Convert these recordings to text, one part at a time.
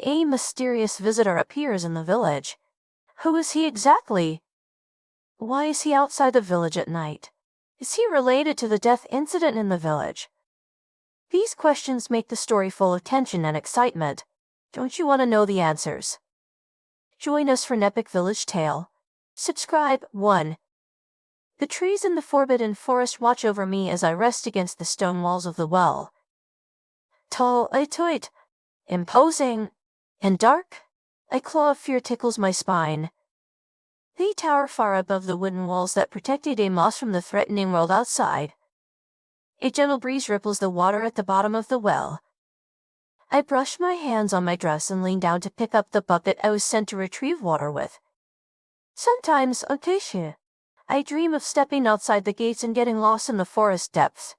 A mysterious visitor appears in the village. Who is he exactly? Why is he outside the village at night? Is he related to the death incident in the village? These questions make the story full of tension and excitement. Don't you want to know the answers? Join us for an epic village tale. Subscribe. 1. The trees in the forbidden forest watch over me as I rest against the stone walls of the well. Tall, imposing, and dark, a claw of fear tickles my spine. They tower far above the wooden walls that protect Moss from the threatening world outside. A gentle breeze ripples the water at the bottom of the well. I brush my hands on my dress and lean down to pick up the bucket I was sent to retrieve water with. Sometimes, I dream of stepping outside the gates and getting lost in the forest depths.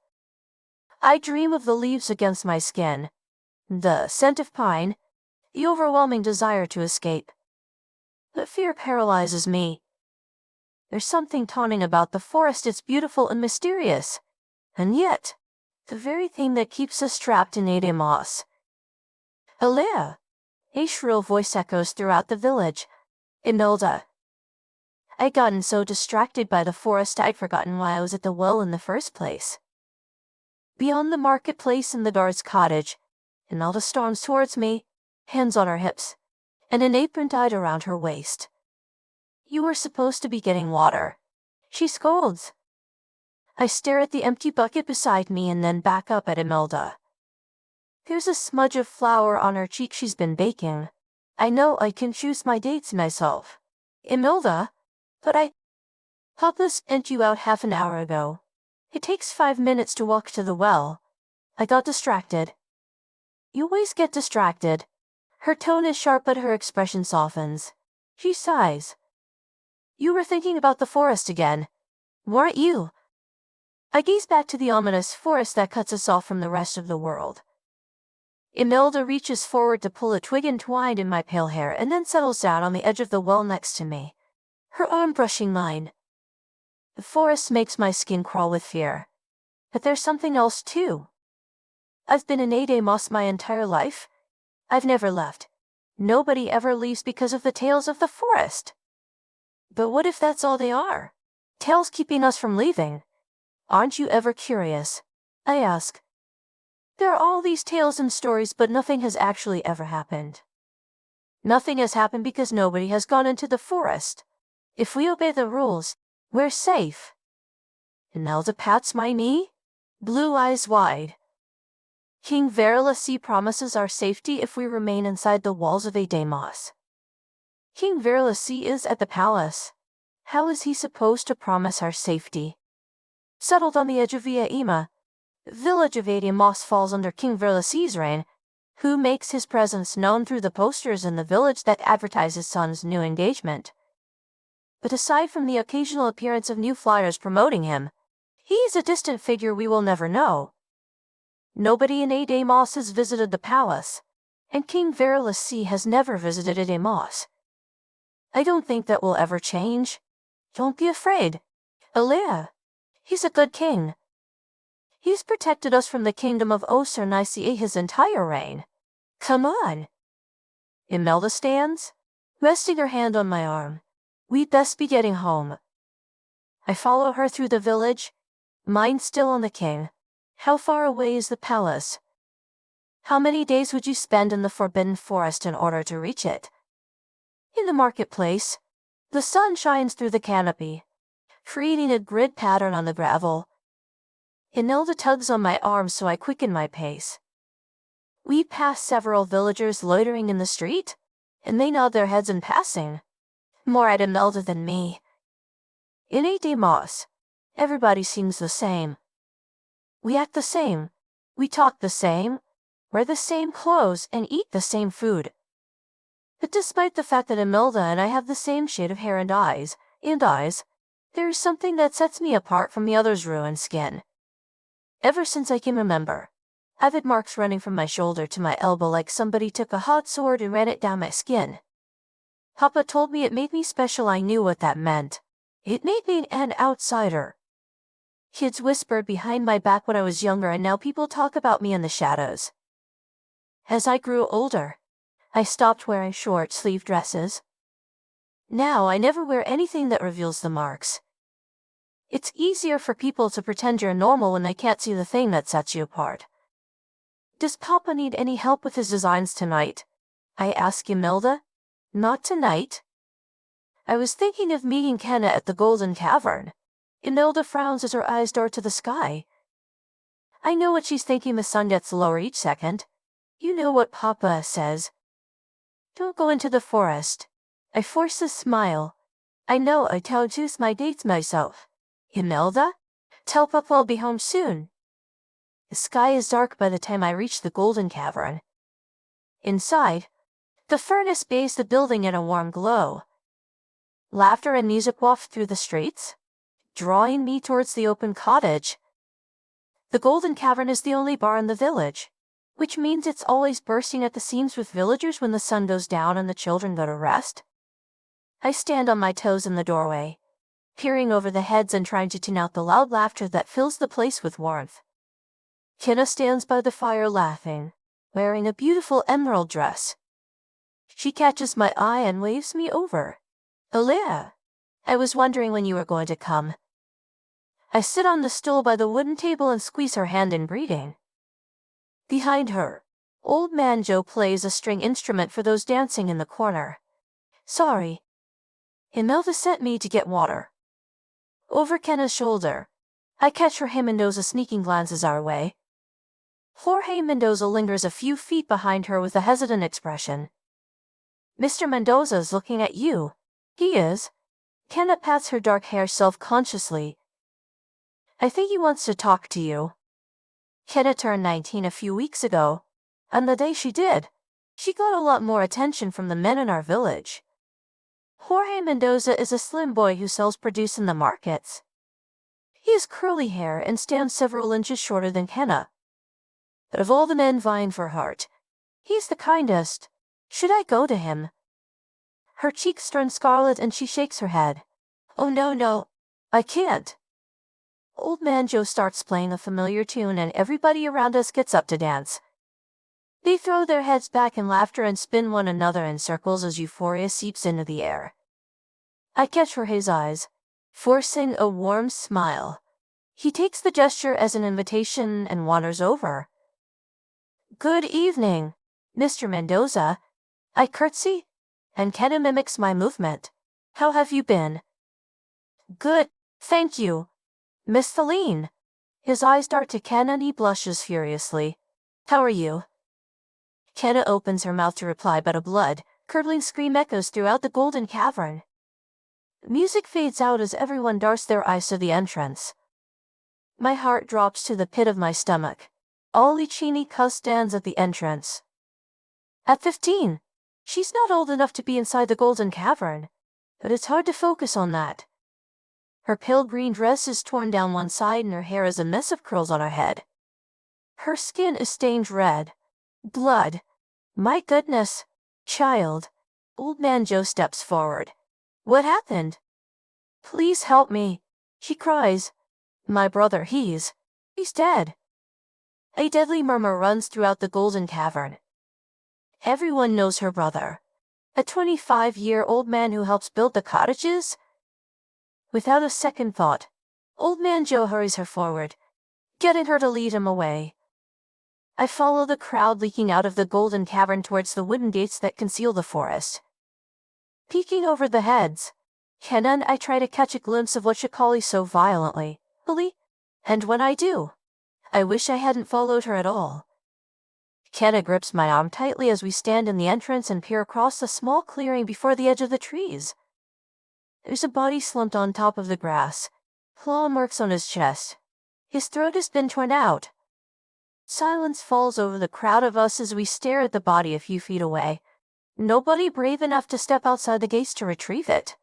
I dream of the leaves against my skin, the scent of pine, the overwhelming desire to escape. But fear paralyzes me. There's something taunting about the forest. It's beautiful and mysterious, and yet, the very thing that keeps us trapped in Moss. Alea! A shrill voice echoes throughout the village. Imelda. I'd gotten so distracted by the forest I'd forgotten why I was at the well in the first place. Beyond the marketplace and the guard's cottage, Imelda storms towards me, hands on her hips, and an apron tied around her waist. You were supposed to be getting water, she scolds. I stare at the empty bucket beside me and then back up at Imelda. There's a smudge of flour on her cheek she's been baking. I know I can choose my dates myself. Imelda, but Papa sent you out half an hour ago. It takes 5 minutes to walk to the well. I got distracted. You always get distracted. Her tone is sharp but her expression softens. She sighs. You were thinking about the forest again, weren't you? I gaze back to the ominous forest that cuts us off from the rest of the world. Imelda reaches forward to pull a twig entwined in my pale hair and then settles down on the edge of the well next to me, her arm brushing mine. The forest makes my skin crawl with fear. But there's something else too. I've been in Moss my entire life. I've never left. Nobody ever leaves because of the tales of the forest. But what if that's all they are? Tales keeping us from leaving. Aren't you ever curious? I ask. There are all these tales and stories, but nothing has actually ever happened. Nothing has happened because nobody has gone into the forest. If we obey the rules, we're safe. Imelda pats my knee, blue eyes wide. King Werewolf promises our safety if we remain inside the walls of Moss. King Werewolf is at the palace. How is he supposed to promise our safety? Settled on the edge of the village of Moss falls under King Werewolf's reign, who makes his presence known through the posters in the village that advertise his son's new engagement. But aside from the occasional appearance of new flyers promoting him, he is a distant figure we will never know. Nobody in Moss has visited the palace, and King Werewolf has never visited Moss. I don't think that will ever change. Don't be afraid. Alea, he's a good king. He's protected us from the kingdom of Osirnice his entire reign. Come on. Imelda stands, resting her hand on my arm. We'd best be getting home. I follow her through the village, mind still on the king. How far away is the palace? How many days would you spend in the forbidden forest in order to reach it? In the marketplace, the sun shines through the canopy, creating a grid pattern on the gravel. Imelda tugs on my arm so I quicken my pace. We pass several villagers loitering in the street, and they nod their heads in passing. More at Imelda than me. In Moss, everybody seems the same. We act the same, we talk the same, wear the same clothes, and eat the same food. But despite the fact that Imelda and I have the same shade of hair and eyes, there is something that sets me apart from the others' ruined skin. Ever since I can remember, I've had marks running from my shoulder to my elbow like somebody took a hot sword and ran it down my skin. Papa told me it made me special. I knew what that meant. It made me an outsider. Kids whispered behind my back when I was younger, and now people talk about me in the shadows. As I grew older, I stopped wearing short-sleeved dresses. Now I never wear anything that reveals the marks. It's easier for people to pretend you're normal when they can't see the thing that sets you apart. Does Papa need any help with his designs tonight? I asked Imelda. Not tonight. I was thinking of meeting Kenna at the Golden Cavern. Imelda frowns as her eyes dart to the sky. I know what she's thinking. The sun gets lower each second. You know what Papa says. Don't go into the forest. I force a smile. I know I choose my dates myself. Imelda? Tell Papa I'll be home soon. The sky is dark by the time I reach the Golden Cavern. Inside, the furnace bathes the building in a warm glow. Laughter and music waft through the streets, drawing me towards the open cottage. The Golden Cavern is the only bar in the village, which means it's always bursting at the seams with villagers when the sun goes down and the children go to rest. I stand on my toes in the doorway, peering over the heads and trying to tune out the loud laughter that fills the place with warmth. Kenna stands by the fire laughing, wearing a beautiful emerald dress. She catches my eye and waves me over. Alea, I was wondering when you were going to come. I sit on the stool by the wooden table and squeeze her hand in greeting. Behind her, Old Man Joe plays a string instrument for those dancing in the corner. Sorry. Imelda sent me to get water. Over Kenna's shoulder, I catch Jorge Mendoza sneaking glances our way. Jorge Mendoza lingers a few feet behind her with a hesitant expression. Mr. Mendoza's looking at you. He is. Kenna pats her dark hair self-consciously. I think he wants to talk to you. Kenna turned 19 a few weeks ago, and the day she did, she got a lot more attention from the men in our village. Jorge Mendoza is a slim boy who sells produce in the markets. He has curly hair and stands several inches shorter than Kenna. But of all the men vying for heart, he's the kindest. Should I go to him? Her cheeks turn scarlet and she shakes her head. Oh no, I can't. Old Man Joe starts playing a familiar tune and everybody around us gets up to dance. They throw their heads back in laughter and spin one another in circles as euphoria seeps into the air. I catch Jorge's eyes, forcing a warm smile. He takes the gesture as an invitation and wanders over. Good evening, Mr. Mendoza. I curtsy, and Kenna mimics my movement. How have you been? Good, thank you. Miss Feline. His eyes dart to Kenna and he blushes furiously. How are you? Kenna opens her mouth to reply, but a blood-curdling scream echoes throughout the Golden Cavern. Music fades out as everyone darts their eyes to the entrance. My heart drops to the pit of my stomach. Ollie Chinica stands at the entrance. At 15, she's not old enough to be inside the Golden Cavern, but it's hard to focus on that. Her pale green dress is torn down one side and her hair is a mess of curls on her head. Her skin is stained red. Blood. My goodness. Child. Old Man Joe steps forward. What happened? Please help me, she cries. My brother, he's dead. A deadly murmur runs throughout the Golden Cavern. Everyone knows her brother. A 25-year-old man who helps build the cottages? Without a second thought, Old Man Joe hurries her forward, getting her to lead him away. I follow the crowd leaking out of the Golden Cavern towards the wooden gates that conceal the forest. Peeking over the heads, Kenna and I try to catch a glimpse of what Shikali so violently, and when I do, I wish I hadn't followed her at all. Kenna grips my arm tightly as we stand in the entrance and peer across the small clearing before the edge of the trees. There's a body slumped on top of the grass, claw marks on his chest. His throat has been torn out. Silence falls over the crowd of us as we stare at the body a few feet away. Nobody brave enough to step outside the gates to retrieve it.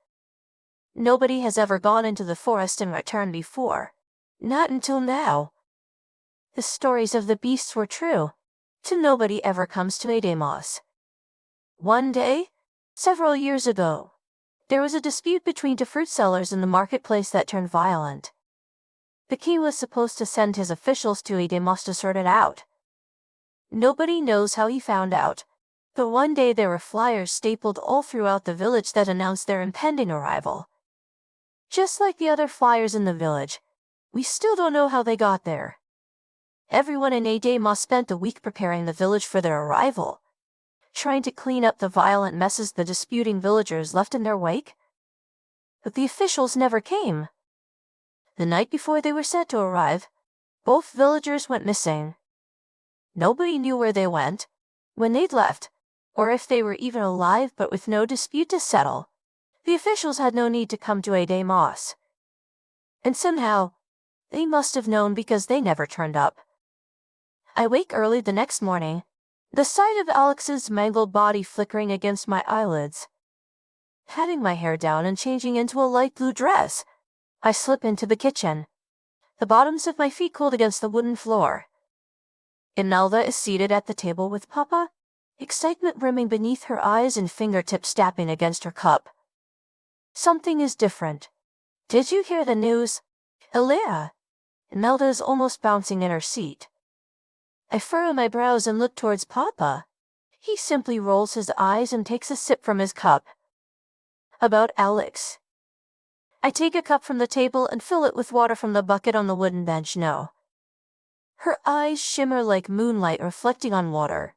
Nobody has ever gone into the forest and returned before. Not until now. The stories of the beasts were true. To nobody ever comes to Ademos. One day, several years ago, there was a dispute between two fruit sellers in the marketplace that turned violent. The king was supposed to send his officials to Ademos to sort it out. Nobody knows how he found out, But one day there were flyers stapled all throughout the village that announced their impending arrival. Just like the other flyers in the village, we still don't know how they got there. Everyone in Adamos spent a week preparing the village for their arrival, trying to clean up the violent messes the disputing villagers left in their wake. But the officials never came. The night before they were set to arrive, both villagers went missing. Nobody knew where they went, when they'd left, or if they were even alive, but with no dispute to settle, the officials had no need to come to Adamos. And somehow, they must have known because they never turned up. I wake early the next morning, the sight of Alex's mangled body flickering against my eyelids. Patting my hair down and changing into a light blue dress, I slip into the kitchen. The bottoms of my feet cooled against the wooden floor. Imelda is seated at the table with Papa, excitement brimming beneath her eyes and fingertips tapping against her cup. Something is different. Did you hear the news? Elia. Imelda is almost bouncing in her seat. I furrow my brows and look towards Papa. He simply rolls his eyes and takes a sip from his cup. About Alex. I take a cup from the table and fill it with water from the bucket on the wooden bench. No. Her eyes shimmer like moonlight reflecting on water.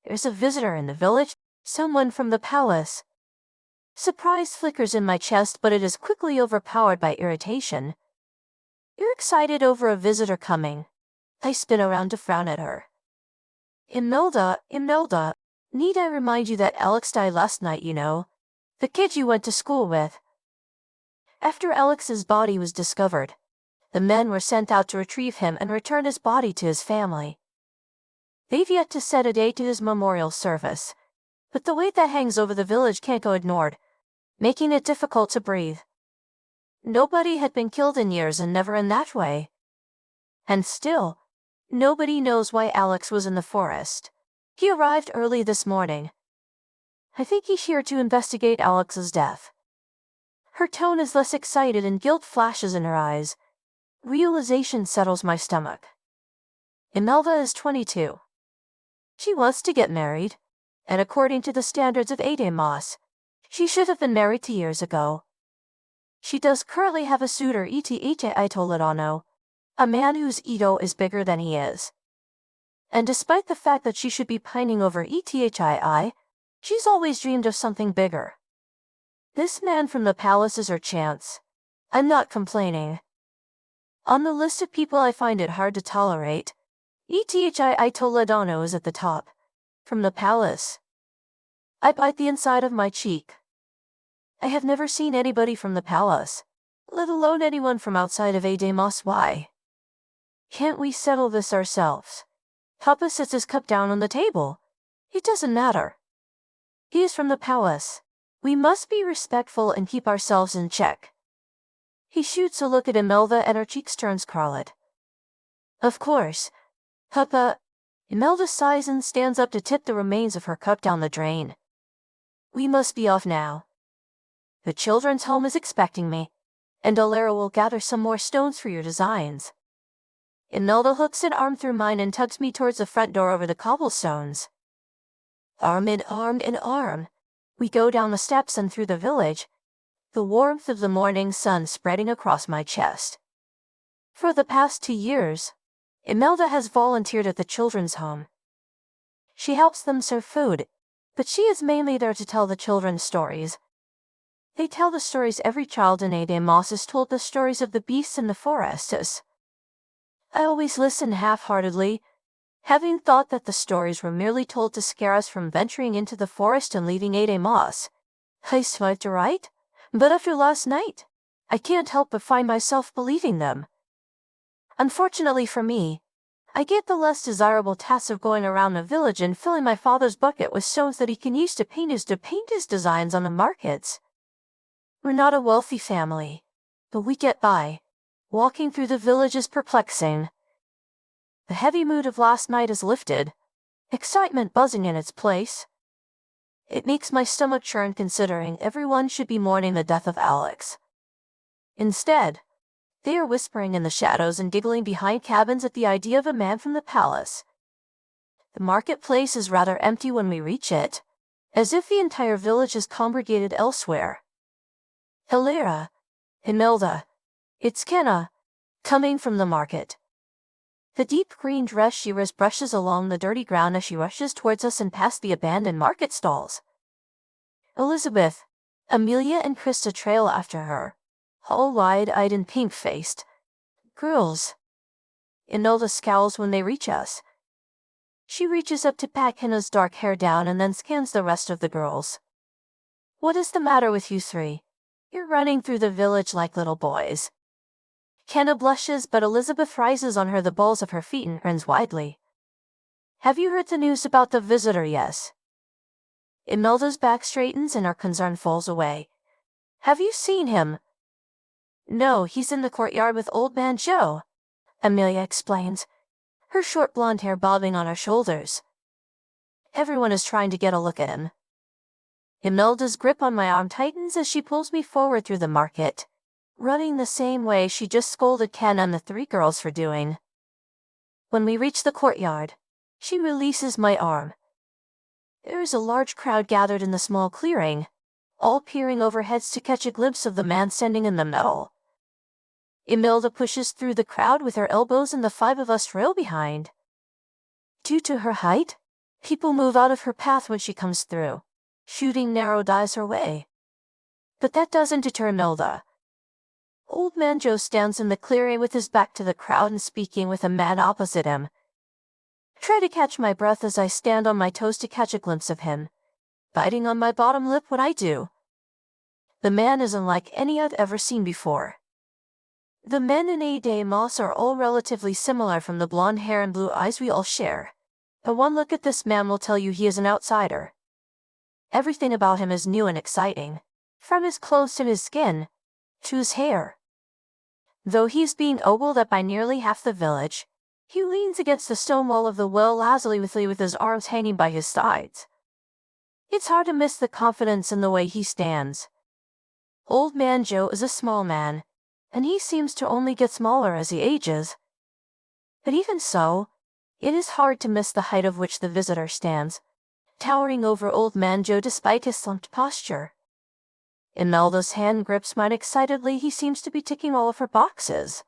There's a visitor in the village, someone from the palace. Surprise flickers in my chest, but it is quickly overpowered by irritation. You're excited over a visitor coming. I spin around to frown at her. Imelda, need I remind you that Alex died last night, you know? The kid you went to school with. After Alex's body was discovered, the men were sent out to retrieve him and return his body to his family. They've yet to set a date to his memorial service, but the weight that hangs over the village can't go ignored, making it difficult to breathe. Nobody had been killed in years, and never in that way. And still, nobody knows why Alex was in the forest. He arrived early this morning. I think he's here to investigate Alex's death. Her tone is less excited and guilt flashes in her eyes. Realization settles my stomach. Imelda is 22. She wants to get married, and according to the standards of Adamos, she should have been married 2 years ago. She does currently have a suitor, Ethii Toledano, a man whose ego is bigger than he is. And despite the fact that she should be pining over Ethii, she's always dreamed of something bigger. This man from the palace is her chance. I'm not complaining. On the list of people I find it hard to tolerate, Ethii Toledano is at the top. From the palace. I bite the inside of my cheek. I have never seen anybody from the palace, let alone anyone from outside of Adamos. Why? Can't we settle this ourselves? Papa sets his cup down on the table. It doesn't matter. He is from the palace. We must be respectful and keep ourselves in check. He shoots a look at Imelda and her cheeks turn scarlet. Of course. Papa. Imelda sighs and stands up to tip the remains of her cup down the drain. We must be off now. The children's home is expecting me, and Alara will gather some more stones for your designs. Imelda hooks an arm through mine and tugs me towards the front door over the cobblestones. Arm in arm, we go down the steps and through the village, the warmth of the morning sun spreading across my chest. For the past 2 years, Imelda has volunteered at the children's home. She helps them serve food, but she is mainly there to tell the children stories. They tell the stories every child in Adamos is told, the stories of the beasts in the forests. I always listen half-heartedly, having thought that the stories were merely told to scare us from venturing into the forest and leaving Adamos. I swiped right, but after last night, I can't help but find myself believing them. Unfortunately for me, I get the less desirable task of going around the village and filling my father's bucket with stones that he can use to paint his designs on the markets. We're not a wealthy family, but we get by. Walking through the village is perplexing. The heavy mood of last night is lifted, excitement buzzing in its place. It makes my stomach churn considering everyone should be mourning the death of Alex. Instead, they are whispering in the shadows and giggling behind cabins at the idea of a man from the palace. The marketplace is rather empty when we reach it, as if the entire village is congregated elsewhere. Hilera, Imelda, it's Kenna, coming from the market. The deep green dress she wears brushes along the dirty ground as she rushes towards us and past the abandoned market stalls. Elizabeth, Amelia and Krista trail after her, all wide-eyed and pink-faced. Girls. Imelda scowls when they reach us. She reaches up to pat Kenna's dark hair down and then scans the rest of the girls. What is the matter with you three? You're running through the village like little boys. Kenna blushes, but Elizabeth rises on her the balls of her feet and grins widely. Have you heard the news about the visitor, yes? Imelda's back straightens and our concern falls away. Have you seen him? No, he's in the courtyard with Old Man Joe, Amelia explains, her short blonde hair bobbing on her shoulders. Everyone is trying to get a look at him. Imelda's grip on my arm tightens as she pulls me forward through the market, running the same way she just scolded Ken and the three girls for doing. When we reach the courtyard, she releases my arm. There is a large crowd gathered in the small clearing, all peering over heads to catch a glimpse of the man standing in the middle. Imelda pushes through the crowd with her elbows and the five of us trail behind. Due to her height, people move out of her path when she comes through, shooting narrow dives her way. But that doesn't deter Imelda. Old Man Joe stands in the clearing with his back to the crowd and speaking with a man opposite him. Try to catch my breath as I stand on my toes to catch a glimpse of him, biting on my bottom lip when I do. The man is unlike any I've ever seen before. The men in A-Day Moss are all relatively similar from the blonde hair and blue eyes we all share. But one look at this man will tell you he is an outsider. Everything about him is new and exciting, from his clothes to his skin, to his hair. Though he's being ogled at by nearly half the village, he leans against the stone wall of the well lazily with his arms hanging by his sides. It's hard to miss the confidence in the way he stands. Old Man Joe is a small man, and he seems to only get smaller as he ages. But even so, it is hard to miss the height of which the visitor stands, towering over Old Man Joe despite his slumped posture. Imelda's hand grips mine excitedly. He seems to be ticking all of her boxes.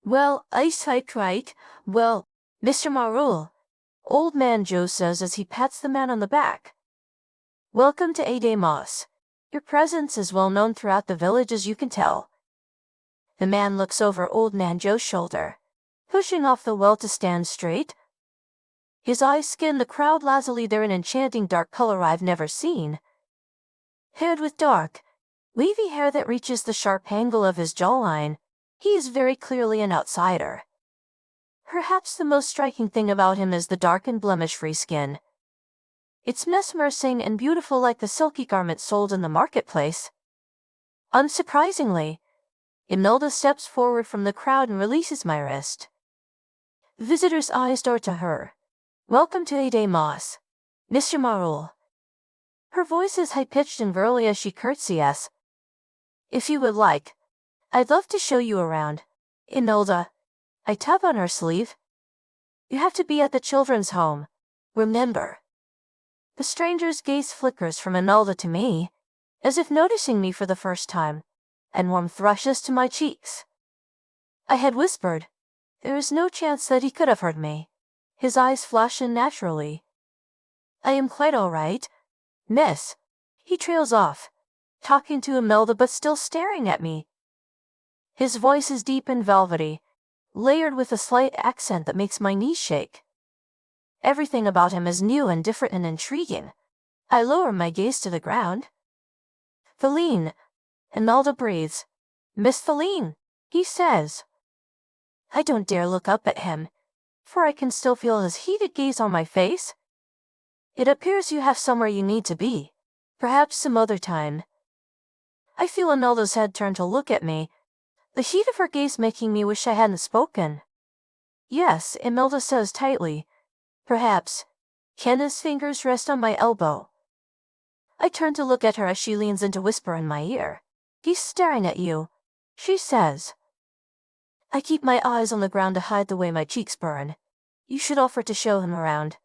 Well, eyesight right. Well, Mr. Marul, Old Man Joe says as he pats the man on the back. Welcome to A-Day Moss. Your presence is well known throughout the village, as you can tell. The man looks over Old Man Joe's shoulder, pushing off the well to stand straight. His eyes scan the crowd lazily. They're an enchanting dark color I've never seen. Haired with dark, wavy hair that reaches the sharp angle of his jawline, he is very clearly an outsider. Perhaps the most striking thing about him is the dark and blemish-free skin. It's mesmerizing and beautiful like the silky garments sold in the marketplace. Unsurprisingly, Imelda steps forward from the crowd and releases my wrist. Visitors' eyes dart to her. Welcome to A-Day Moss, Mr. Marul. Her voice is high-pitched and girly as she curtsies. If you would like, I'd love to show you around, Imelda. I tap on her sleeve. You have to be at the children's home, remember. The stranger's gaze flickers from Imelda to me, as if noticing me for the first time, and warmth rushes to my cheeks. I had whispered. There is no chance that he could have heard me. His eyes flash unnaturally. I am quite all right, miss. He trails off, talking to Imelda but still staring at me. His voice is deep and velvety, layered with a slight accent that makes my knees shake. Everything about him is new and different and intriguing. I lower my gaze to the ground. Feline, Imelda breathes. Miss Feline, he says. I don't dare look up at him, for I can still feel his heated gaze on my face. It appears you have somewhere you need to be, perhaps some other time. I feel Imelda's head turn to look at me, the heat of her gaze making me wish I hadn't spoken. Yes, Imelda says tightly. Perhaps. Kenna's fingers rest on my elbow. I turn to look at her as she leans in to whisper in my ear. He's staring at you, she says. I keep my eyes on the ground to hide the way my cheeks burn. You should offer to show him around,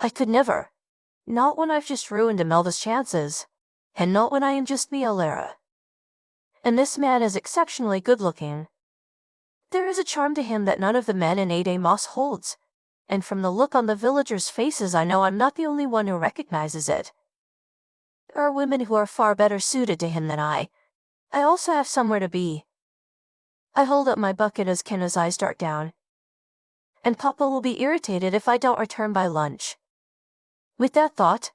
I could never. Not when I've just ruined Imelda's chances. And not when I am just me, Alara. And this man is exceptionally good-looking. There is a charm to him that none of the men in Ade Moss holds. And from the look on the villagers' faces, I know I'm not the only one who recognizes it. There are women who are far better suited to him than I. I also have somewhere to be. I hold up my bucket as Kenna's eyes dart down. And Papa will be irritated if I don't return by lunch. With that thought,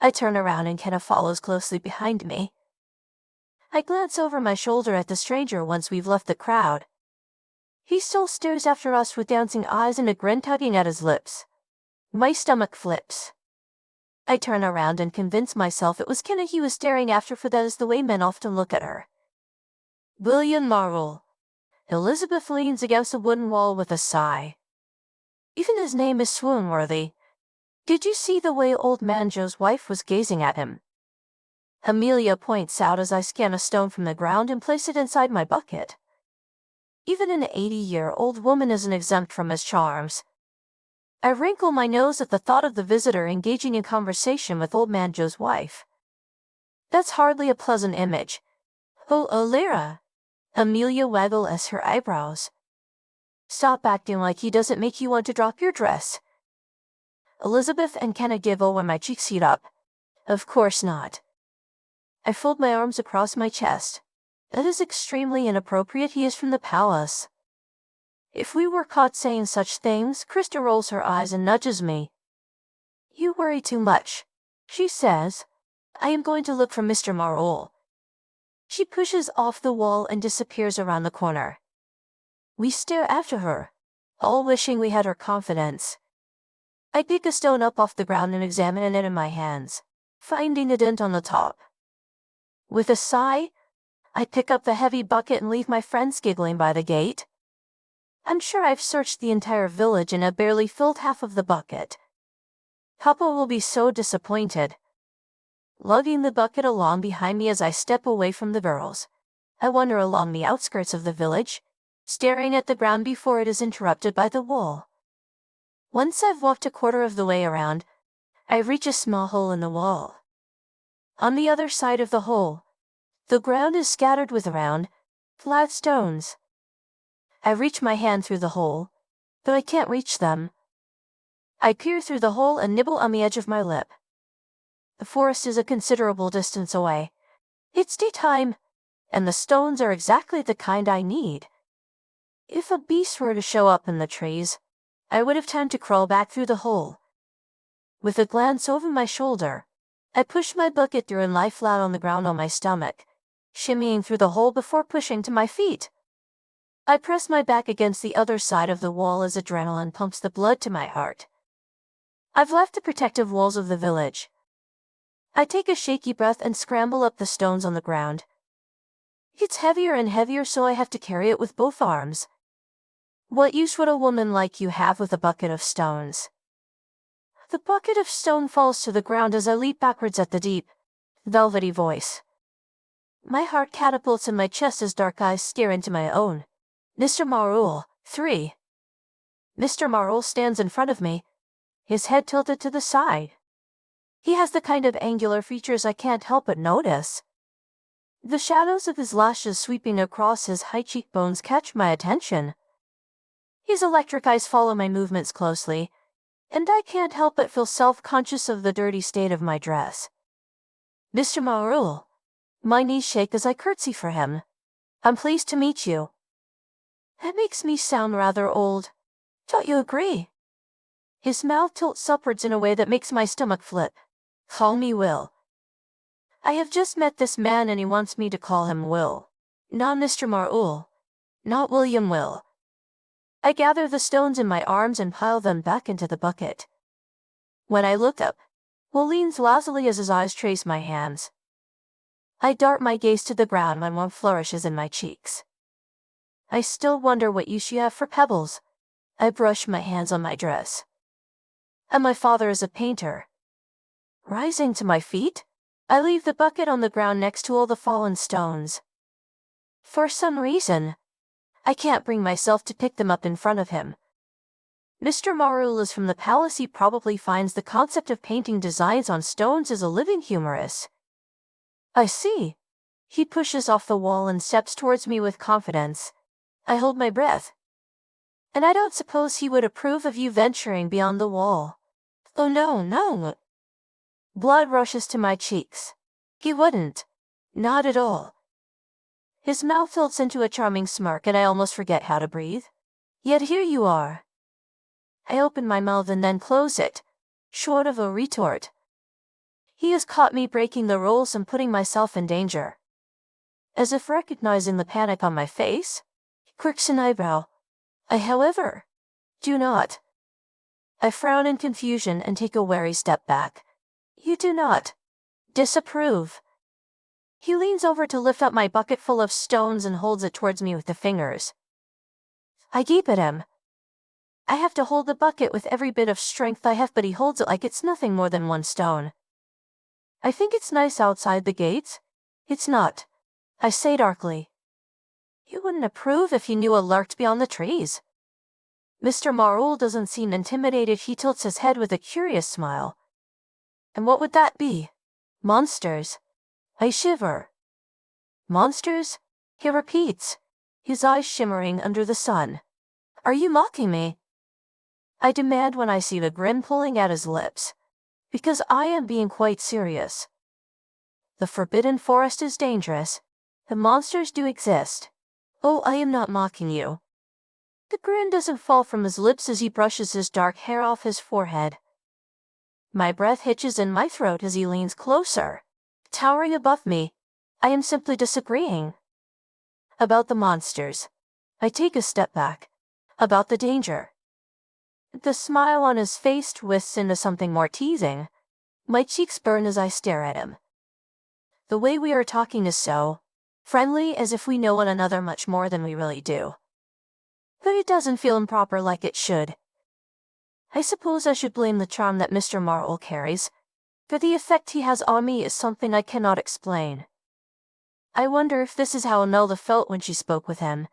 I turn around and Kenna follows closely behind me. I glance over my shoulder at the stranger once we've left the crowd. He still stares after us with dancing eyes and a grin tugging at his lips. My stomach flips. I turn around and convince myself it was Kenna he was staring after, for that is the way men often look at her. William Marvel. Elizabeth leans against the wooden wall with a sigh. Even his name is swoon-worthy. Did you see the way old man Joe's wife was gazing at him? Amelia points out as I scan a stone from the ground and place it inside my bucket. Even an 80-year-old woman isn't exempt from his charms. I wrinkle my nose at the thought of the visitor engaging in conversation with old man Joe's wife. That's hardly a pleasant image. Oh, Alara. Amelia waggles her eyebrows. Stop acting like he doesn't make you want to drop your dress. Elizabeth and Kenna giggle when my cheeks heat up. Of course not. I fold my arms across my chest. That is extremely inappropriate. He is from the palace. If we were caught saying such things, Krista rolls her eyes and nudges me. You worry too much, she says. I am going to look for Mr. Marole. She pushes off the wall and disappears around the corner. We stare after her, all wishing we had her confidence. I pick a stone up off the ground and examine it in my hands, finding a dent on the top. With a sigh, I pick up the heavy bucket and leave my friends giggling by the gate. I'm sure I've searched the entire village and have barely filled half of the bucket. Papa will be so disappointed. Lugging the bucket along behind me as I step away from the girls, I wander along the outskirts of the village, staring at the ground before it is interrupted by the wall. Once I've walked a quarter of the way around, I reach a small hole in the wall. On the other side of the hole, the ground is scattered with round, flat stones. I reach my hand through the hole, but I can't reach them. I peer through the hole and nibble on the edge of my lip. The forest is a considerable distance away. It's daytime, and the stones are exactly the kind I need. If a beast were to show up in the trees, I would have time to crawl back through the hole. With a glance over my shoulder, I push my bucket through and lie flat on the ground on my stomach, shimmying through the hole before pushing to my feet. I press my back against the other side of the wall as adrenaline pumps the blood to my heart. I've left the protective walls of the village. I take a shaky breath and scramble up the stones on the ground. It's heavier and heavier, so I have to carry it with both arms. What use would a woman like you have with a bucket of stones? The bucket of stone falls to the ground as I leap backwards at the deep, velvety voice. My heart catapults in my chest as dark eyes stare into my own. Mr. Marule, 3. Mr. Marule stands in front of me, his head tilted to the side. He has the kind of angular features I can't help but notice. The shadows of his lashes sweeping across his high cheekbones catch my attention. His electric eyes follow my movements closely, and I can't help but feel self-conscious of the dirty state of my dress. Mr. Marule. My knees shake as I curtsy for him. I'm pleased to meet you. That makes me sound rather old. Don't you agree? His mouth tilts upwards in a way that makes my stomach flip. Call me Will. I have just met this man and he wants me to call him Will. Not Mr. Marule. Not William Will. I gather the stones in my arms and pile them back into the bucket. When I look up, Will leans lazily as his eyes trace my hands. I dart my gaze to the ground when one flourishes in my cheeks. I still wonder what use you have for pebbles. I brush my hands on my dress. And my father is a painter. Rising to my feet, I leave the bucket on the ground next to all the fallen stones. For some reason, I can't bring myself to pick them up in front of him. Mr. Marul is from the palace. He probably finds the concept of painting designs on stones as a living humorous. I see. He pushes off the wall and steps towards me with confidence. I hold my breath. And I don't suppose he would approve of you venturing beyond the wall. Oh no, no. Blood rushes to my cheeks. He wouldn't. Not at all. His mouth tilts into a charming smirk and I almost forget how to breathe. Yet here you are. I open my mouth and then close it, short of a retort. He has caught me breaking the rules and putting myself in danger. As if recognizing the panic on my face, he quirks an eyebrow. I, however, do not. I frown in confusion and take a wary step back. You do not disapprove. He leans over to lift up my bucket full of stones and holds it towards me with the fingers. I gape at him. I have to hold the bucket with every bit of strength I have, but he holds it like it's nothing more than one stone. I think it's nice outside the gates. It's not. I say darkly. You wouldn't approve if you knew a lurked beyond the trees. Mr. Marul doesn't seem intimidated. He tilts his head with a curious smile. And what would that be? Monsters. I shiver. Monsters? He repeats, his eyes shimmering under the sun. Are you mocking me? I demand when I see the grin pulling at his lips. Because I am being quite serious. The Forbidden Forest is dangerous. The monsters do exist. Oh, I am not mocking you. The grin doesn't fall from his lips as he brushes his dark hair off his forehead. My breath hitches in my throat as he leans closer, towering above me. I am simply disagreeing. About the monsters. I take a step back. About the danger. The smile on his face twists into something more teasing. My cheeks burn as I stare at him. The way we are talking is so friendly, as if we know one another much more than we really do. But it doesn't feel improper like it should. I suppose I should blame the charm that Mr. Marul carries, for the effect he has on me is something I cannot explain. I wonder if this is how Imelda felt when she spoke with him.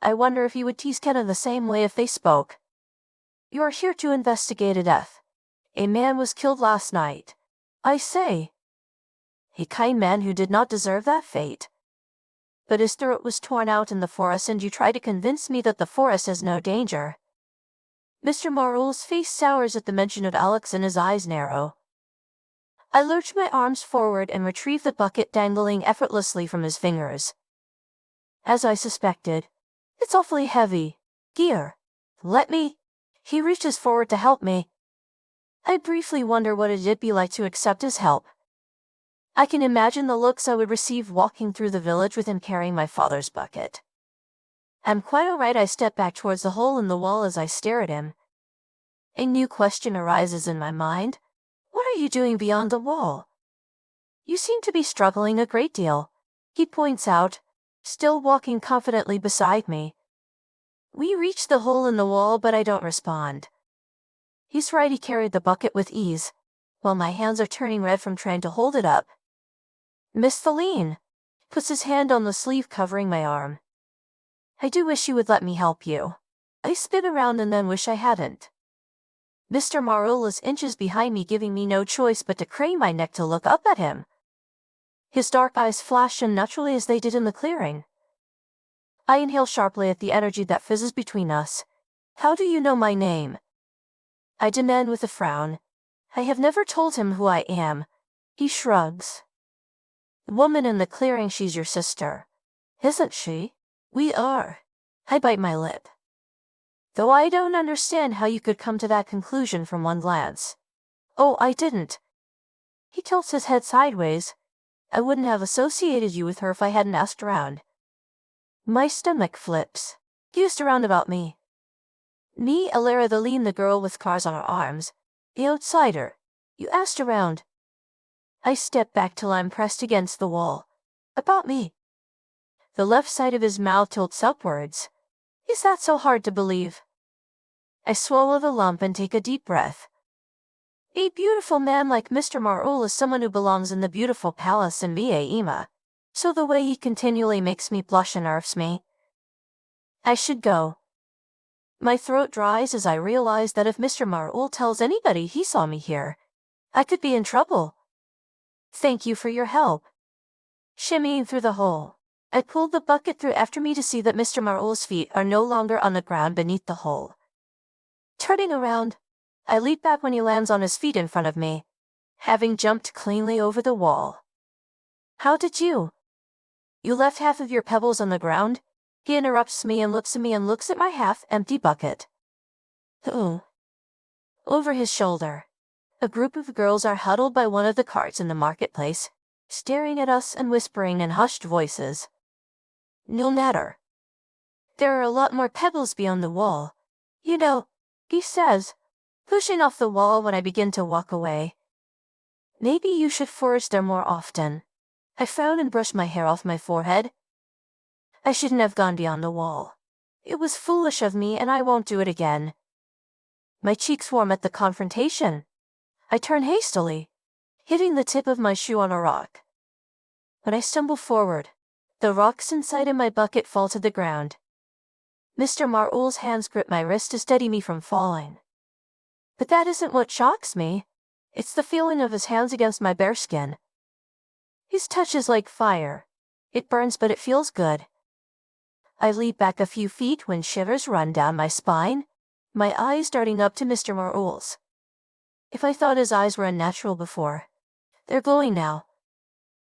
I wonder if he would tease Kenna the same way if they spoke. You are here to investigate a death. A man was killed last night. I say. A kind man who did not deserve that fate. But his throat was torn out in the forest, and you try to convince me that the forest has no danger. Mr. Marul's face sours at the mention of Alex and his eyes narrow. I lurch my arms forward and retrieve the bucket dangling effortlessly from his fingers. As I suspected, it's awfully heavy. Gear. Let me. He reaches forward to help me. I briefly wonder what it'd be like to accept his help. I can imagine the looks I would receive walking through the village with him carrying my father's bucket. I'm quite alright. I step back towards the hole in the wall as I stare at him. A new question arises in my mind. What are you doing beyond the wall? You seem to be struggling a great deal, he points out, still walking confidently beside me. We reach the hole in the wall, but I don't respond. He's right, he carried the bucket with ease, while my hands are turning red from trying to hold it up. Miss Feline puts his hand on the sleeve covering my arm. I do wish you would let me help you. I spin around and then wish I hadn't. Mr. Marul is inches behind me, giving me no choice but to crane my neck to look up at him. His dark eyes flash unnaturally as they did in the clearing. I inhale sharply at the energy that fizzes between us. How do you know my name? I demand with a frown. I have never told him who I am. He shrugs. The woman in the clearing, she's your sister. Isn't she? We are. I bite my lip. Though I don't understand how you could come to that conclusion from one glance. Oh, I didn't. He tilts his head sideways. I wouldn't have associated you with her if I hadn't asked around. My stomach flips. Used around about me. Me, Alara the lean, the girl with scars on her arms. The outsider. You asked around. I step back till I'm pressed against the wall. About me. The left side of his mouth tilts upwards. Is that so hard to believe? I swallow the lump and take a deep breath. A beautiful man like Mr. Marul is someone who belongs in the beautiful palace in Ima, so the way he continually makes me blush unnerves me. I should go. My throat dries as I realize that if Mr. Marul tells anybody he saw me here, I could be in trouble. Thank you for your help. Shimmying through the hole, I pulled the bucket through after me to see that Mr. Marul's feet are no longer on the ground beneath the hole. Turning around, I leap back when he lands on his feet in front of me, having jumped cleanly over the wall. How did you? You left half of your pebbles on the ground? He interrupts me and looks at my half-empty bucket. Ooh. Over his shoulder, a group of girls are huddled by one of the carts in the marketplace, staring at us and whispering in hushed voices. No matter. There are a lot more pebbles beyond the wall. You know, he says, pushing off the wall when I begin to walk away. Maybe you should forage there more often. I frowned and brushed my hair off my forehead. I shouldn't have gone beyond the wall. It was foolish of me and I won't do it again. My cheeks warm at the confrontation. I turn hastily, hitting the tip of my shoe on a rock. When I stumble forward, the rocks inside my bucket fall to the ground. Mr. Marul's hands grip my wrist to steady me from falling. But that isn't what shocks me. It's the feeling of his hands against my bare skin. His touch is like fire. It burns, but it feels good. I leap back a few feet when shivers run down my spine, my eyes darting up to Mr. Marul's. If I thought his eyes were unnatural before, they're glowing now.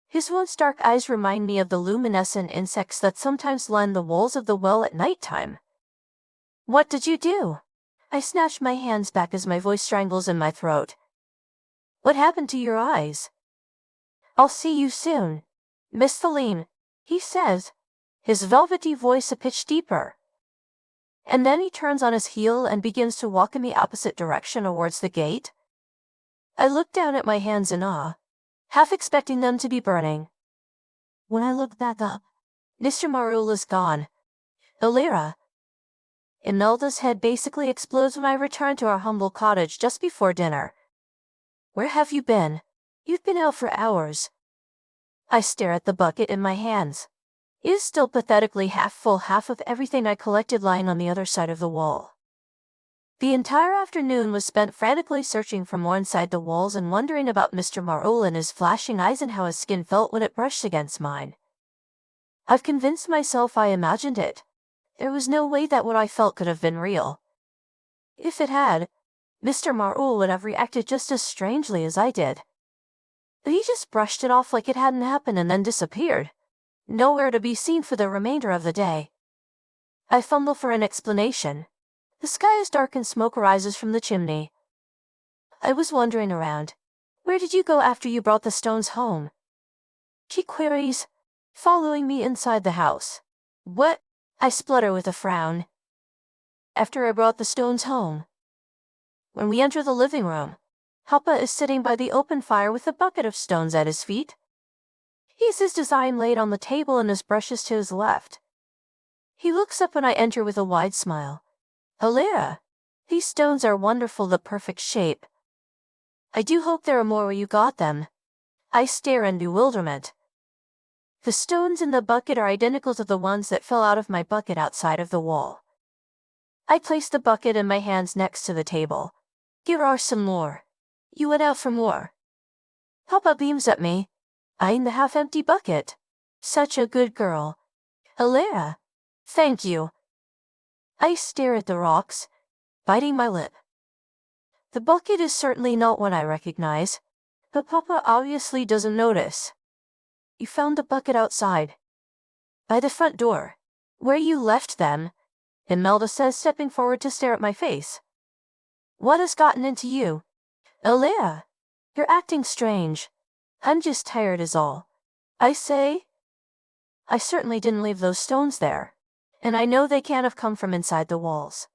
His once dark eyes remind me of the luminescent insects that sometimes line the walls of the well at night time. What did you do? I snatch my hands back as my voice strangles in my throat. What happened to your eyes? I'll see you soon, Miss Celine, he says, his velvety voice a pitch deeper. And then he turns on his heel and begins to walk in the opposite direction towards the gate. I look down at my hands in awe, half expecting them to be burning. When I look back up, Mr. Marul is gone. Illyra. Imelda's head basically explodes when I return to our humble cottage just before dinner. Where have you been? You've been out for hours. I stare at the bucket in my hands. It is still pathetically half full, half of everything I collected lying on the other side of the wall. The entire afternoon was spent frantically searching for more inside the walls and wondering about Mr. Marul and his flashing eyes and how his skin felt when it brushed against mine. I've convinced myself I imagined it. There was no way that what I felt could have been real. If it had, Mr. Marul would have reacted just as strangely as I did. But he just brushed it off like it hadn't happened and then disappeared, nowhere to be seen for the remainder of the day. I fumble for an explanation. The sky is dark and smoke rises from the chimney. I was wandering around. Where did you go after you brought the stones home? She queries, following me inside the house. What? I splutter with a frown. After I brought the stones home. When we enter the living room, Papa is sitting by the open fire with a bucket of stones at his feet. He has his design laid on the table and his brushes to his left. He looks up when I enter with a wide smile. Illyra, these stones are wonderful, the perfect shape. I do hope there are more where you got them. I stare in bewilderment. The stones in the bucket are identical to the ones that fell out of my bucket outside of the wall. I place the bucket in my hands next to the table. Here are some more. You went out for more. Papa beams at me, eyeing the half-empty bucket. Such a good girl. Illyra, thank you. I stare at the rocks, biting my lip. The bucket is certainly not one I recognize, but Papa obviously doesn't notice. You found the bucket outside. By the front door. Where you left them, Imelda says, stepping forward to stare at my face. What has gotten into you? Illyra, you're acting strange. I'm just tired is all. I say. I certainly didn't leave those stones there, and I know they can't have come from inside the walls.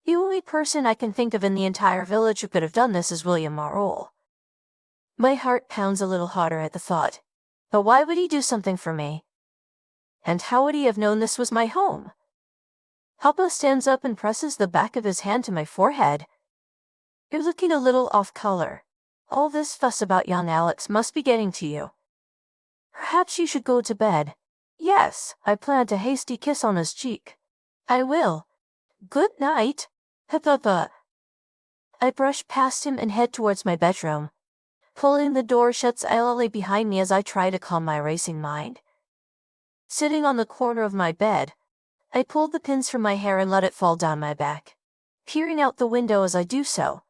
The only person I can think of in the entire village who could have done this is William Marul. My heart pounds a little harder at the thought. But why would he do something for me? And how would he have known this was my home? Papa stands up and presses the back of his hand to my forehead. You're looking a little off color. All this fuss about young Alex must be getting to you. Perhaps you should go to bed. Yes, I plant a hasty kiss on his cheek. I will. Good night. Hup. I brush past him and head towards my bedroom. Pulling the door shut silently behind me as I try to calm my racing mind. Sitting on the corner of my bed, I pulled the pins from my hair and let it fall down my back, peering out the window as I do so.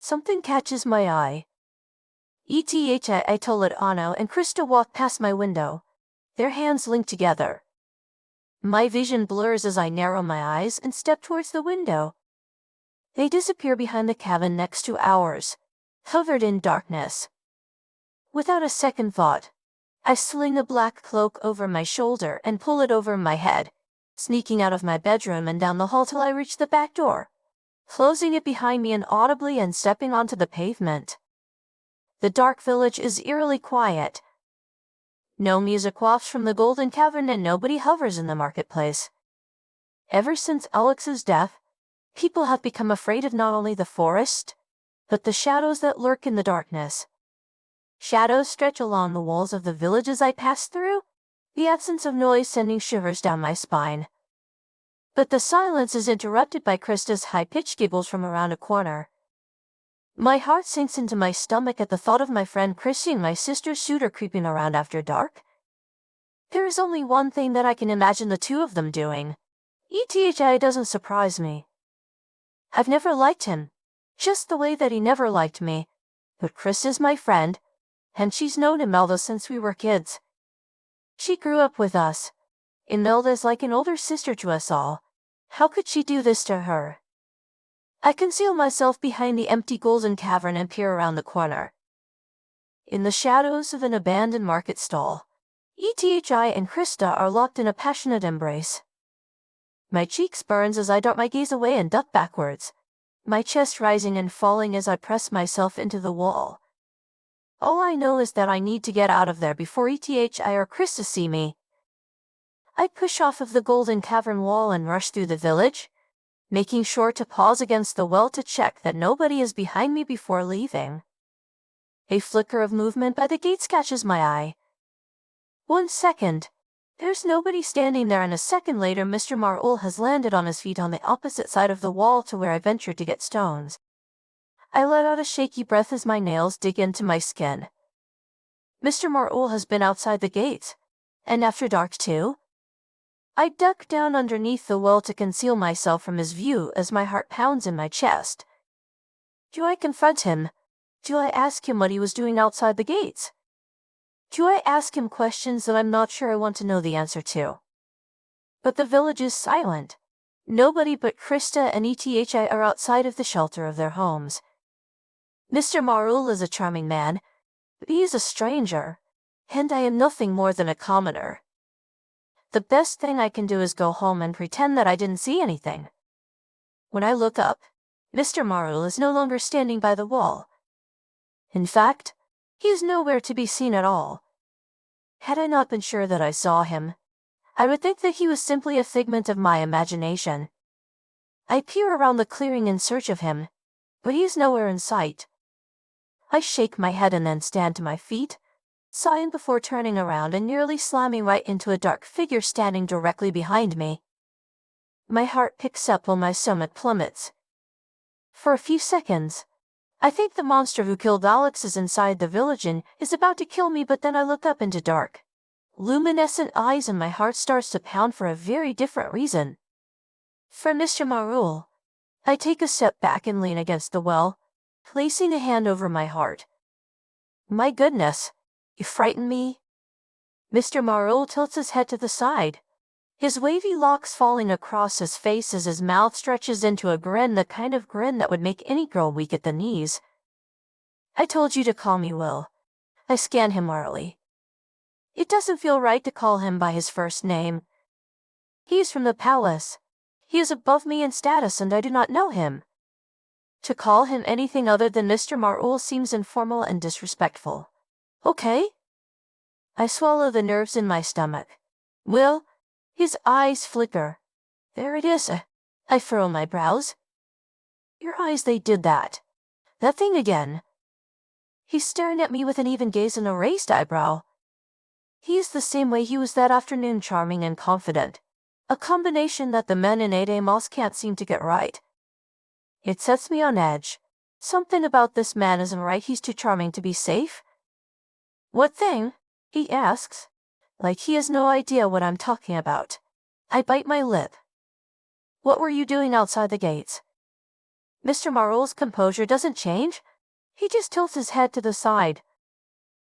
Something catches my eye. I told Anno and Krista walk past my window, their hands linked together. My vision blurs as I narrow my eyes and step towards the window. They disappear behind the cabin next to ours, covered in darkness. Without a second thought, I sling the black cloak over my shoulder and pull it over my head, sneaking out of my bedroom and down the hall till I reach the back door, closing it behind me inaudibly and stepping onto the pavement. The dark village is eerily quiet. No music wafts from the Golden Cavern and nobody hovers in the marketplace. Ever since Alex's death, people have become afraid of not only the forest, but the shadows that lurk in the darkness. Shadows stretch along the walls of the village as I pass through, the absence of noise sending shivers down my spine. But the silence is interrupted by Krista's high-pitched giggles from around a corner. My heart sinks into my stomach at the thought of my friend Chrissy and my sister's shooter creeping around after dark. There is only one thing that I can imagine the two of them doing. ETHI doesn't surprise me. I've never liked him, just the way that he never liked me. But Chris is my friend, and she's known Imelda since we were kids. She grew up with us. Imelda's like an older sister to us all. How could she do this to her? I conceal myself behind the empty Golden Cavern and peer around the corner. In the shadows of an abandoned market stall, ETHI and Krista are locked in a passionate embrace. My cheeks burns as I dart my gaze away and duck backwards, my chest rising and falling as I press myself into the wall. All I know is that I need to get out of there before ETHI or Krista see me. I push off of the Golden Cavern wall and rush through the village, making sure to pause against the well to check that nobody is behind me before leaving. A flicker of movement by the gates catches my eye. 1 second. There's nobody standing there, and a second later Mr. Marul has landed on his feet on the opposite side of the wall to where I ventured to get stones. I let out a shaky breath as my nails dig into my skin. Mr. Marul has been outside the gates, and after dark too? I duck down underneath the well to conceal myself from his view as my heart pounds in my chest. Do I confront him? Do I ask him what he was doing outside the gates? Do I ask him questions that I'm not sure I want to know the answer to? But the village is silent. Nobody but Krista and ETHI are outside of the shelter of their homes. Mr. Marul is a charming man, but he is a stranger, and I am nothing more than a commoner. The best thing I can do is go home and pretend that I didn't see anything. When I look up, Mr. Marul is no longer standing by the wall. In fact, he is nowhere to be seen at all. Had I not been sure that I saw him, I would think that he was simply a figment of my imagination. I peer around the clearing in search of him, but he is nowhere in sight. I shake my head and then stand to my feet, sighing before turning around and nearly slamming right into a dark figure standing directly behind me. My heart picks up while my stomach plummets. For a few seconds, I think the monster who killed Alex is inside the village and is about to kill me, but then I look up into dark, luminescent eyes and my heart starts to pound for a very different reason. For Mr. Marul, I take a step back and lean against the well, placing a hand over my heart. My goodness, you frighten me? Mr. Marul tilts his head to the side, his wavy locks falling across his face as his mouth stretches into a grin, the kind of grin that would make any girl weak at the knees. I told you to call me Will. I scan him warily. It doesn't feel right to call him by his first name. He is from the palace. He is above me in status and I do not know him. To call him anything other than Mr. Marul seems informal and disrespectful. Okay? I swallow the nerves in my stomach. Will, his eyes flicker. There it is. I furrow my brows. Your eyes, they did that. That thing again. He's staring at me with an even gaze and a raised eyebrow. He is the same way he was that afternoon, charming and confident. A combination that the men in Amos can't seem to get right. It sets me on edge. Something about this man isn't right. He's too charming to be safe. What thing? He asks, like he has no idea what I'm talking about. I bite my lip. What were you doing outside the gates? Mr. Marul's composure doesn't change. He just tilts his head to the side.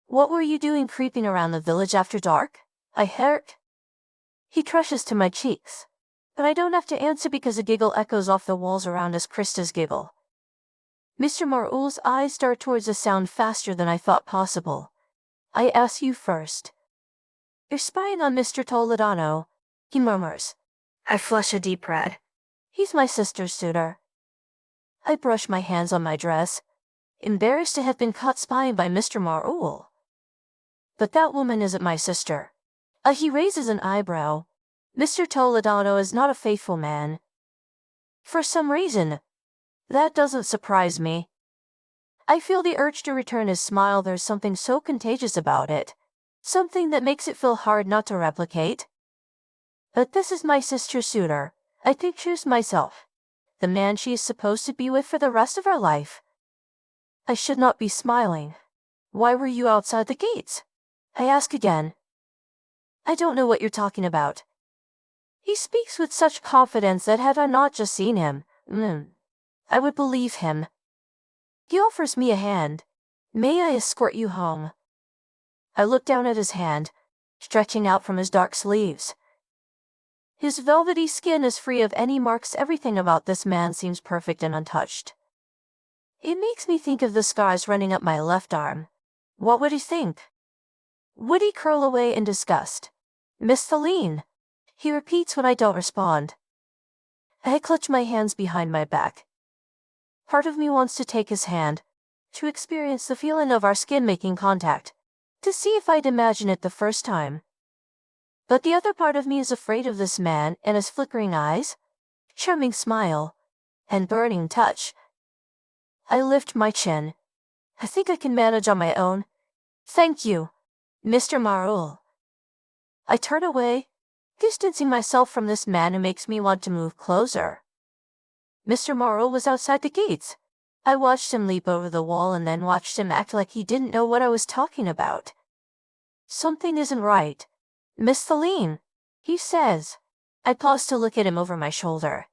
What were you doing creeping around the village after dark? I heard. He crushes to my cheeks, but I don't have to answer because a giggle echoes off the walls around us. Krista's giggle. Mr. Marul's eyes dart towards the sound faster than I thought possible. I ask you first. You're spying on Mr. Toledano, he murmurs. I flush a deep red. He's my sister's suitor. I brush my hands on my dress, embarrassed to have been caught spying by Mr. Marul. But that woman isn't my sister. He raises an eyebrow. Mr. Toledano is not a faithful man. For some reason. That doesn't surprise me. I feel the urge to return his smile. There's something so contagious about it. Something that makes it feel hard not to replicate. But this is my sister's suitor. I pictures myself. The man she is supposed to be with for the rest of her life. I should not be smiling. Why were you outside the gates? I ask again. I don't know what you're talking about. He speaks with such confidence that had I not just seen him, I would believe him. He offers me a hand. May I escort you home? I look down at his hand, stretching out from his dark sleeves. His velvety skin is free of any marks. Everything about this man seems perfect and untouched. It makes me think of the scars running up my left arm. What would he think? Would he curl away in disgust? Miss Celine, he repeats when I don't respond. I clutch my hands behind my back. Part of me wants to take his hand, to experience the feeling of our skin making contact, to see if I'd imagine it the first time. But the other part of me is afraid of this man and his flickering eyes, charming smile, and burning touch. I lift my chin. I think I can manage on my own. Thank you, Mr. Marul. I turn away, distancing myself from this man who makes me want to move closer. Mr. Marul was outside the gates. I watched him leap over the wall and then watched him act like he didn't know what I was talking about. Something isn't right. Miss Celine, he says. I pause to look at him over my shoulder.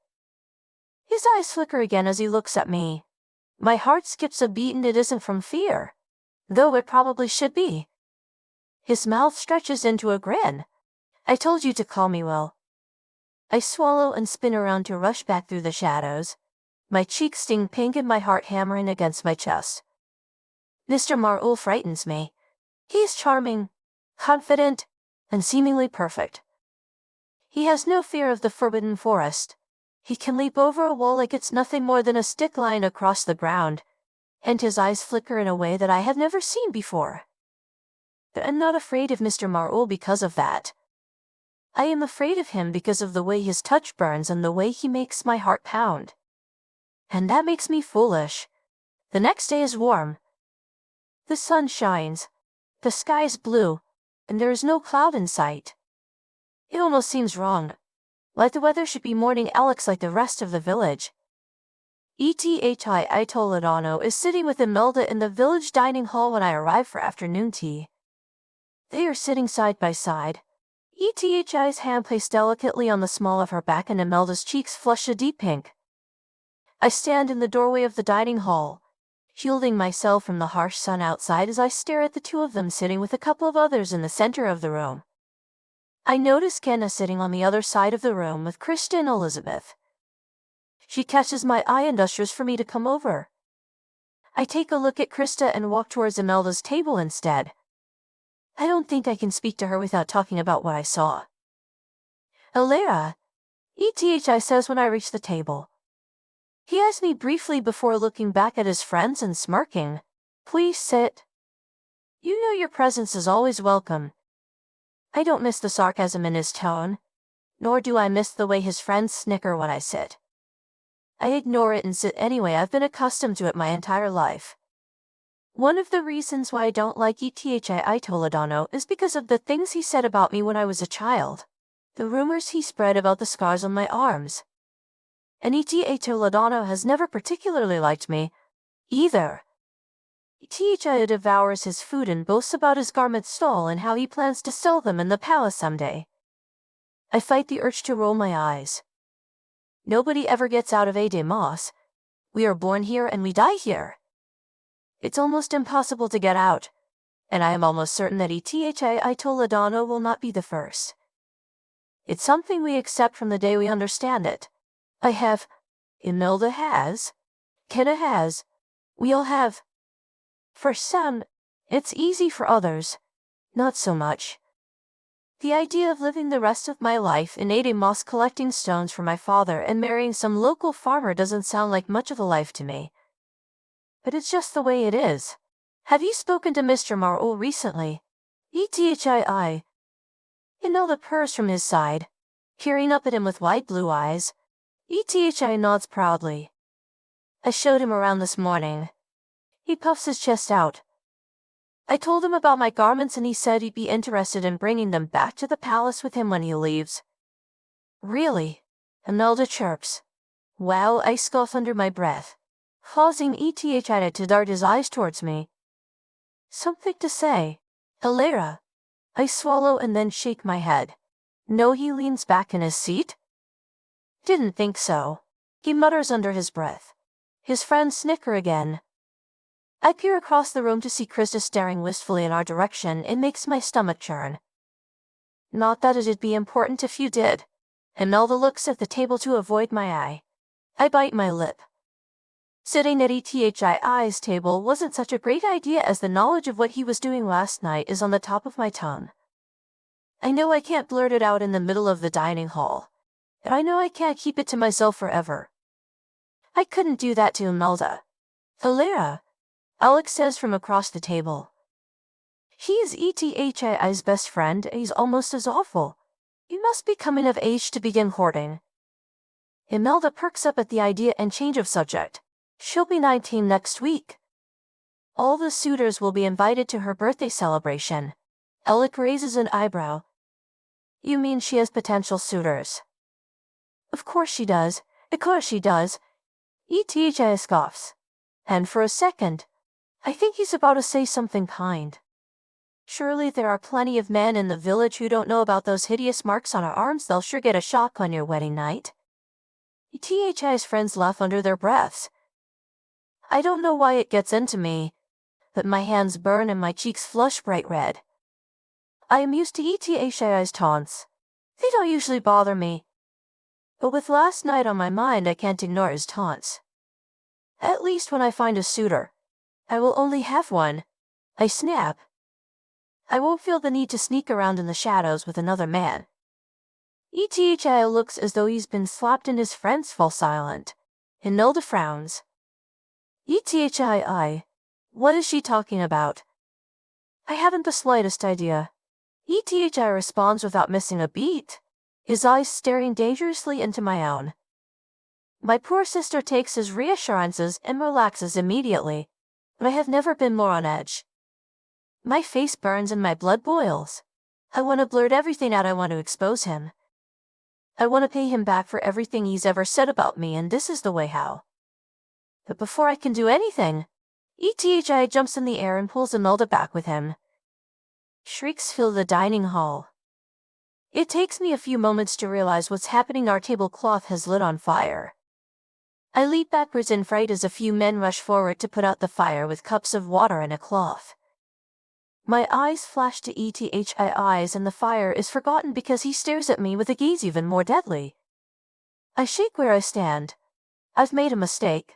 His eyes flicker again as he looks at me. My heart skips a beat, and it isn't from fear, though it probably should be. His mouth stretches into a grin. I told you to call me Will. I swallow and spin around to rush back through the shadows. My cheeks sting pink and my heart hammering against my chest. Mr. Marul frightens me. He is charming, confident, and seemingly perfect. He has no fear of the forbidden forest. He can leap over a wall like it's nothing more than a stick lying across the ground, and his eyes flicker in a way that I have never seen before. But I'm not afraid of Mr. Marul because of that. I am afraid of him because of the way his touch burns and the way he makes my heart pound. And that makes me foolish. The next day is warm. The sun shines. The sky is blue, and there is no cloud in sight. It almost seems wrong. Like the weather should be mourning Alex like the rest of the village. Ethi Toledano is sitting with Imelda in the village dining hall when I arrive for afternoon tea. They are sitting side by side. Ethi's hand placed delicately on the small of her back and Imelda's cheeks flush a deep pink. I stand in the doorway of the dining hall, shielding myself from the harsh sun outside as I stare at the two of them sitting with a couple of others in the center of the room. I notice Kenna sitting on the other side of the room with Krista and Elizabeth. She catches my eye and ushers for me to come over. I take a look at Krista and walk towards Imelda's table instead. I don't think I can speak to her without talking about what I saw. Alera, Ethi says when I reach the table. He asks me briefly before looking back at his friends and smirking. Please sit. You know your presence is always welcome. I don't miss the sarcasm in his tone, nor do I miss the way his friends snicker when I sit. I ignore it and sit anyway. I've been accustomed to it my entire life. One of the reasons why I don't like Ethi Toledano is because of the things he said about me when I was a child. The rumors he spread about the scars on my arms. And Ita Toledano has never particularly liked me, either. Ita devours his food and boasts about his garment stall and how he plans to sell them in the palace someday. I fight the urge to roll my eyes. Nobody ever gets out of Moss. We are born here and we die here. It's almost impossible to get out, and I am almost certain that Ita Toledano will not be the first. It's something we accept from the day we understand it. I have. Imelda has. Kenna has. We all have. For some, it's easy. For others, not so much. The idea of living the rest of my life in Moss collecting stones for my father and marrying some local farmer doesn't sound like much of a life to me. But it's just the way it is. Have you spoken to Mr. Marul recently? Ethii. Imelda purrs from his side, peering up at him with wide blue eyes. Ethii nods proudly. I showed him around this morning. He puffs his chest out. I told him about my garments and he said he'd be interested in bringing them back to the palace with him when he leaves. Really? Imelda chirps. Wow, I scoff under my breath, causing Ethii to dart his eyes towards me. Something to say. Hilera. I swallow and then shake my head. No, he leans back in his seat. Didn't think so. He mutters under his breath. His friends snicker again. I peer across the room to see Krista staring wistfully in our direction. It makes my stomach churn. Not that it'd be important if you did. Imelda looks at the table to avoid my eye. I bite my lip. Sitting at Ethi's table wasn't such a great idea as the knowledge of what he was doing last night is on the top of my tongue. I know I can't blurt it out in the middle of the dining hall. And I know I can't keep it to myself forever. I couldn't do that to Imelda. Hilera, Alex says from across the table. He is Ethi's best friend and he's almost as awful. You must be coming of age to begin courting. Imelda perks up at the idea and change of subject. She'll be 19 next week. All the suitors will be invited to her birthday celebration. Alec raises an eyebrow. You mean she has potential suitors? Of course she does. Of course she does. Ethia scoffs. And for a second, I think he's about to say something kind. Surely there are plenty of men in the village who don't know about those hideous marks on our arms. They'll sure get a shock on your wedding night. Ethi's friends laugh under their breaths. I don't know why it gets into me, but my hands burn and my cheeks flush bright red. I am used to Ethi's taunts. They don't usually bother me. But with last night on my mind, I can't ignore his taunts. At least when I find a suitor. I will only have one. I snap. I won't feel the need to sneak around in the shadows with another man. Ethi looks as though he's been slapped and his friends fall silent. Imelda frowns. Ethi, what is she talking about? I haven't the slightest idea. Ethi responds without missing a beat, his eyes staring dangerously into my own. My poor sister takes his reassurances and relaxes immediately, but I have never been more on edge. My face burns and my blood boils. I want to blurt everything out. I want to expose him. I want to pay him back for everything he's ever said about me, and this is the way how. But before I can do anything, Ethi jumps in the air and pulls Imelda back with him. Shrieks fill the dining hall. It takes me a few moments to realize what's happening. Our tablecloth has lit on fire. I leap backwards in fright as a few men rush forward to put out the fire with cups of water and a cloth. My eyes flash to Ethi's eyes and the fire is forgotten because he stares at me with a gaze even more deadly. I shake where I stand. I've made a mistake.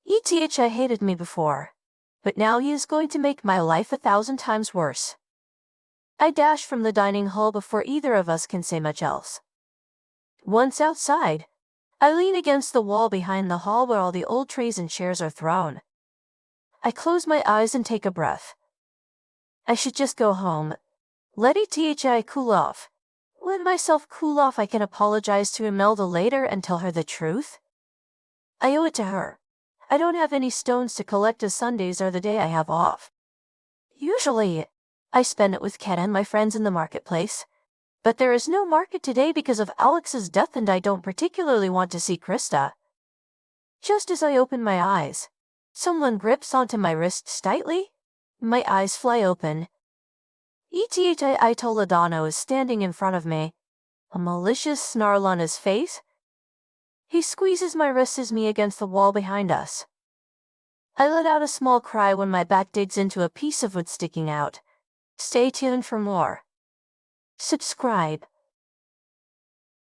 Ethi hated me before, but now he is going to make my life 1,000 times worse. I dash from the dining hall before either of us can say much else. Once outside, I lean against the wall behind the hall where all the old trays and chairs are thrown. I close my eyes and take a breath. I should just go home. Let Ethi cool off. Let myself cool off. I can apologize to Imelda later and tell her the truth. I owe it to her. I don't have any stones to collect as Sundays are the day I have off. Usually, I spend it with Ken and my friends in the marketplace. But there is no market today because of Alex's death and I don't particularly want to see Krista. Just as I open my eyes, someone grips onto my wrists tightly. My eyes fly open. Eth Toledano is standing in front of me, a malicious snarl on his face. He squeezes my wrist as me against the wall behind us. I let out a small cry when my back digs into a piece of wood sticking out. Stay tuned for more. Subscribe.